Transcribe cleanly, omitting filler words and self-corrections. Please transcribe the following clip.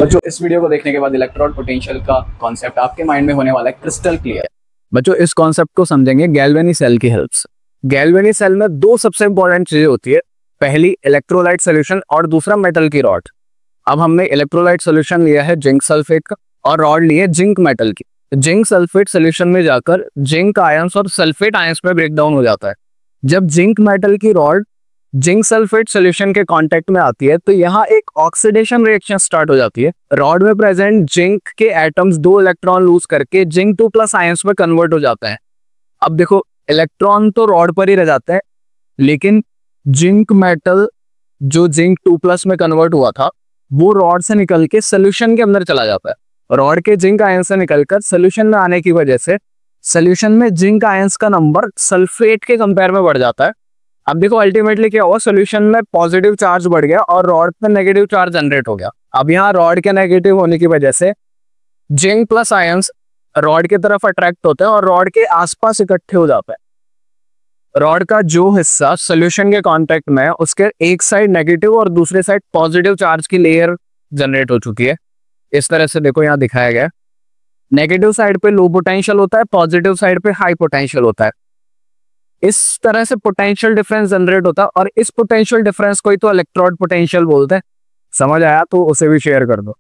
बच्चों इस वीडियो को देखने के बाद इलेक्ट्रोड पोटेंशियल का कॉन्सेप्ट आपके माइंड में होने वाला है क्रिस्टल क्लियर। बच्चों इस कॉन्सेप्ट को समझेंगे गैल्वेनी सेल की हेल्प से। गैल्वेनी सेल में दो सबसे इंपॉर्टेंट चीजें होती है, पहली इलेक्ट्रोलाइट सोल्यूशन और दूसरा मेटल की रॉड। अब हमने इलेक्ट्रोलाइट सोल्यूशन लिया है जिंक सल्फेट का और रॉड ली है जिंक मेटल की। जिंक सल्फेट सोल्यूशन में जाकर जिंक आयंस और सल्फेट आयंस में ब्रेक डाउन हो जाता है। जब जिंक मेटल की रॉड जिंक सल्फेट सॉल्यूशन के कांटेक्ट में आती है तो यहाँ एक ऑक्सीडेशन रिएक्शन स्टार्ट हो जाती है। रॉड में प्रेजेंट जिंक के एटम्स 2 इलेक्ट्रॉन लूज करके जिंक 2+ आयंस में कन्वर्ट हो जाते हैं। अब देखो इलेक्ट्रॉन तो रॉड पर ही रह जाते हैं, लेकिन जिंक मेटल जो जिंक 2+ में कन्वर्ट हुआ था वो रॉड से निकल के सोल्यूशन के अंदर चला जाता है। रॉड के जिंक आयंस से निकलकर सोल्यूशन में आने की वजह से सोल्यूशन में जिंक आयंस का नंबर सल्फेट के कंपेयर में बढ़ जाता है। अब देखो अल्टीमेटली क्या हुआ, सोल्यूशन में पॉजिटिव चार्ज बढ़ गया और रॉड पे नेगेटिव चार्ज जनरेट हो गया। अब यहाँ रॉड के नेगेटिव होने की वजह से जिंक प्लस आयंस रॉड की तरफ अट्रैक्ट होते हैं और रॉड के आसपास इकट्ठे हो जाते हैं। रॉड का जो हिस्सा सोल्यूशन के कांटेक्ट में है उसके एक साइड नेगेटिव और दूसरे साइड पॉजिटिव चार्ज की लेयर जनरेट हो चुकी है। इस तरह से देखो यहाँ दिखाया गया, नेगेटिव साइड पे लो पोटेंशियल होता है, पॉजिटिव साइड पे हाई पोटेंशियल होता है। इस तरह से पोटेंशियल डिफरेंस जनरेट होता है और इस पोटेंशियल डिफरेंस को ही तो इलेक्ट्रोड पोटेंशियल बोलते हैं। समझ आया तो उसे भी शेयर कर दो।